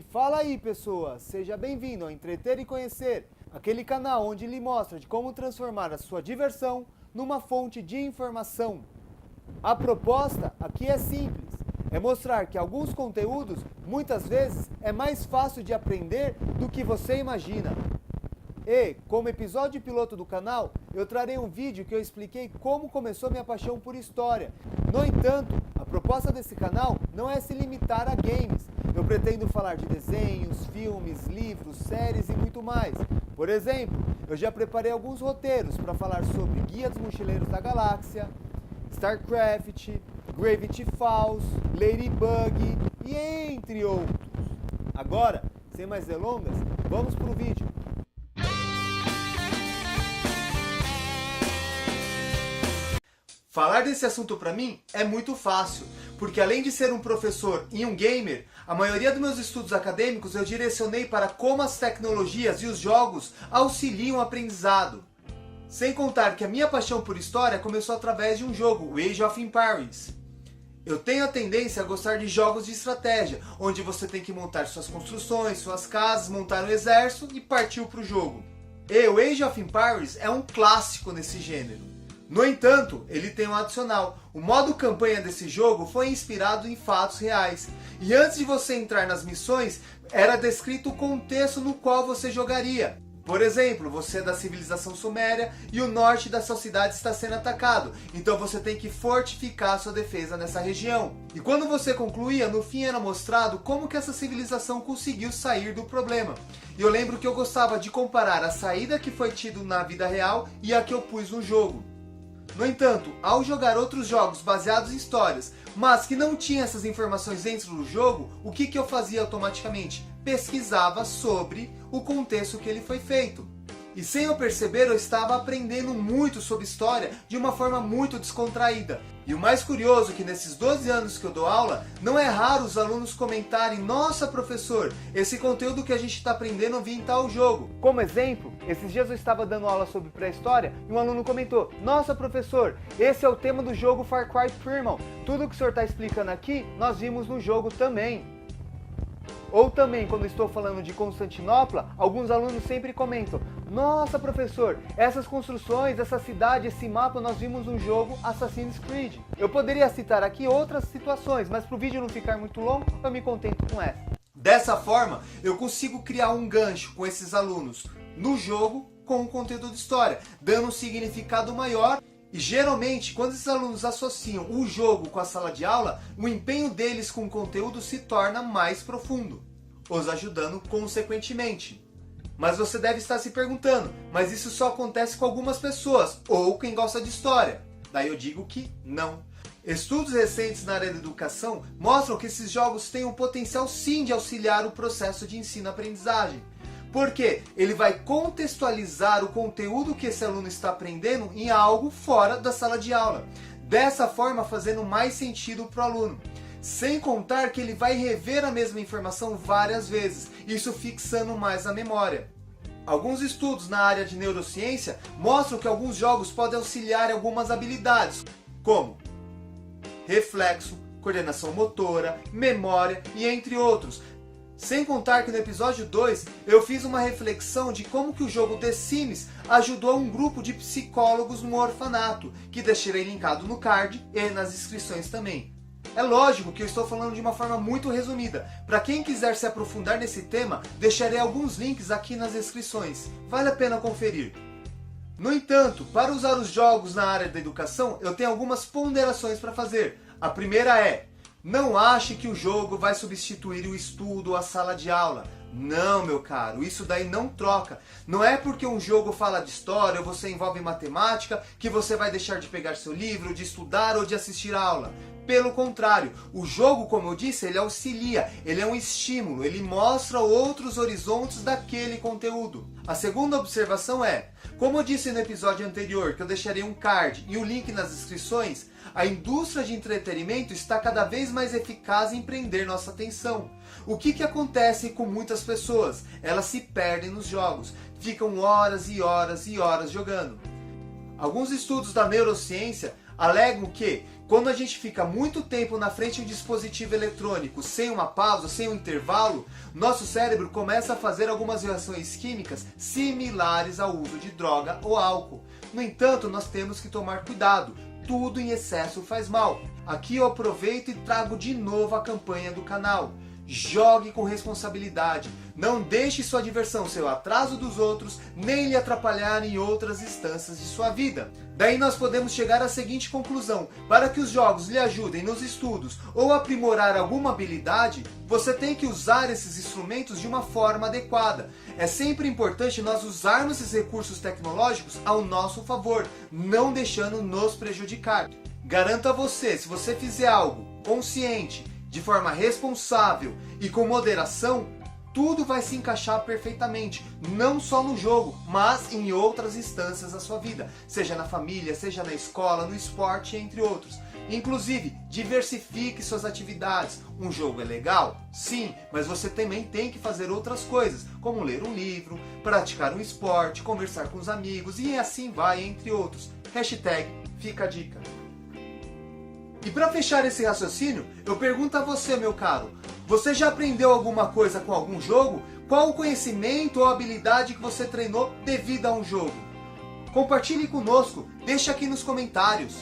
fala aí pessoas, seja bem-vindo ao Entreter e Conhecer, aquele canal onde lhe mostra de como transformar a sua diversão numa fonte de informação. A proposta aqui é simples, é mostrar que alguns conteúdos, muitas vezes, é mais fácil de aprender do que você imagina. E, como episódio piloto do canal, eu trarei um vídeo que eu expliquei como começou minha paixão por história. No entanto, a proposta desse canal não é se limitar a games. Eu pretendo falar de desenhos, filmes, livros, séries e muito mais. Por exemplo, eu já preparei alguns roteiros para falar sobre Guia dos Mochileiros da Galáxia, StarCraft, Gravity Falls, Ladybug e entre outros. Agora, sem mais delongas, vamos para o vídeo. Falar desse assunto para mim é muito fácil, porque além de ser um professor e um gamer, a maioria dos meus estudos acadêmicos eu direcionei para como as tecnologias e os jogos auxiliam o aprendizado. Sem contar que a minha paixão por história começou através de um jogo, o Age of Empires. Eu tenho a tendência a gostar de jogos de estratégia, onde você tem que montar suas construções, suas casas, montar um exército e partir para o jogo. E o Age of Empires é um clássico nesse gênero. No entanto, ele tem um adicional. O modo campanha desse jogo foi inspirado em fatos reais. E antes de você entrar nas missões, era descrito o contexto no qual você jogaria. Por exemplo, você é da civilização suméria e o norte da sua cidade está sendo atacado. Então você tem que fortificar sua defesa nessa região. E quando você concluía, no fim era mostrado como que essa civilização conseguiu sair do problema. E eu lembro que eu gostava de comparar a saída que foi tido na vida real e a que eu pus no jogo. No entanto, ao jogar outros jogos baseados em histórias, mas que não tinha essas informações dentro do jogo, o que eu fazia automaticamente? Pesquisava sobre o contexto que ele foi feito. E sem eu perceber, eu estava aprendendo muito sobre história de uma forma muito descontraída. E o mais curioso é que nesses 12 anos que eu dou aula, não é raro os alunos comentarem: nossa professor, esse conteúdo que a gente está aprendendo vem em tal jogo. Como exemplo, esses dias eu estava dando aula sobre pré-história e um aluno comentou: nossa professor, esse é o tema do jogo Far Cry Primal. Tudo que o senhor está explicando aqui, nós vimos no jogo também. Ou também, quando estou falando de Constantinopla, alguns alunos sempre comentam: nossa professor, essas construções, essa cidade, esse mapa nós vimos no jogo Assassin's Creed. Eu poderia citar aqui outras situações, mas para o vídeo não ficar muito longo, eu me contento com essa. Dessa forma, eu consigo criar um gancho com esses alunos no jogo com o conteúdo de história, dando um significado maior. E geralmente, quando esses alunos associam o jogo com a sala de aula, o empenho deles com o conteúdo se torna mais profundo, os ajudando consequentemente. Mas você deve estar se perguntando: mas isso só acontece com algumas pessoas, ou quem gosta de história? Daí eu digo que não. Estudos recentes na área da educação mostram que esses jogos têm um potencial sim de auxiliar o processo de ensino-aprendizagem. Porque ele vai contextualizar o conteúdo que esse aluno está aprendendo em algo fora da sala de aula. Dessa forma, fazendo mais sentido para o aluno. Sem contar que ele vai rever a mesma informação várias vezes, isso fixando mais a memória. Alguns estudos na área de neurociência mostram que alguns jogos podem auxiliar em algumas habilidades, como reflexo, coordenação motora, memória e entre outros. Sem contar que no episódio 2 eu fiz uma reflexão de como que o jogo The Sims ajudou um grupo de psicólogos no orfanato, que deixarei linkado no card e nas inscrições também. É lógico que eu estou falando de uma forma muito resumida. Para quem quiser se aprofundar nesse tema, deixarei alguns links aqui nas descrições. Vale a pena conferir. No entanto, para usar os jogos na área da educação, eu tenho algumas ponderações para fazer. A primeira é: não ache que o jogo vai substituir o estudo ou a sala de aula. Não, meu caro, isso daí não troca. Não é porque um jogo fala de história ou você envolve matemática que você vai deixar de pegar seu livro, de estudar ou de assistir a aula. Pelo contrário, o jogo, como eu disse, ele auxilia, ele é um estímulo, ele mostra outros horizontes daquele conteúdo. A segunda observação é: como eu disse no episódio anterior, que eu deixarei um card e um link nas descrições, a indústria de entretenimento está cada vez mais eficaz em prender nossa atenção. O que acontece com muitas pessoas? Elas se perdem nos jogos, ficam horas e horas e horas jogando. Alguns estudos da neurociência Alegam que, quando a gente fica muito tempo na frente de um dispositivo eletrônico, sem uma pausa, sem um intervalo, nosso cérebro começa a fazer algumas reações químicas similares ao uso de droga ou álcool. No entanto, nós temos que tomar cuidado. Tudo em excesso faz mal. Aqui eu aproveito e trago de novo a campanha do canal. Jogue com responsabilidade. Não deixe sua diversão ser o atraso dos outros, nem lhe atrapalhar em outras instâncias de sua vida. Daí nós podemos chegar à seguinte conclusão: para que os jogos lhe ajudem nos estudos ou aprimorar alguma habilidade, você tem que usar esses instrumentos de uma forma adequada. É sempre importante nós usarmos esses recursos tecnológicos ao nosso favor, não deixando nos prejudicar. Garanto a você, se você fizer algo consciente, de forma responsável e com moderação, tudo vai se encaixar perfeitamente, não só no jogo, mas em outras instâncias da sua vida, seja na família, seja na escola, no esporte, entre outros. Inclusive, diversifique suas atividades. Um jogo é legal? Sim, mas você também tem que fazer outras coisas, como ler um livro, praticar um esporte, conversar com os amigos e assim vai, entre outros. Hashtag fica a dica. E para fechar esse raciocínio, eu pergunto a você, meu caro, você já aprendeu alguma coisa com algum jogo? Qual o conhecimento ou habilidade que você treinou devido a um jogo? Compartilhe conosco, deixe aqui nos comentários.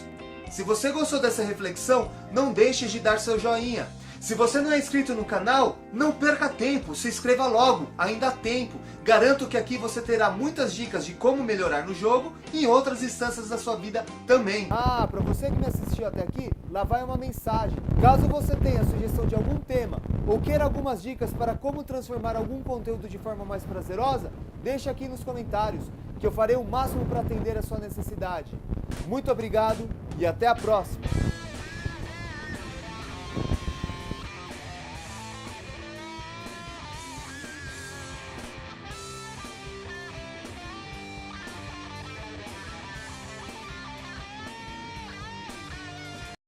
Se você gostou dessa reflexão, não deixe de dar seu joinha. Se você não é inscrito no canal, não perca tempo, se inscreva logo, ainda há tempo. Garanto que aqui você terá muitas dicas de como melhorar no jogo e em outras instâncias da sua vida também. Ah, para você que me assistiu até aqui, lá vai uma mensagem. Caso você tenha sugestão de algum tema ou queira algumas dicas para como transformar algum conteúdo de forma mais prazerosa, deixe aqui nos comentários, que eu farei o máximo para atender a sua necessidade. Muito obrigado e até a próxima!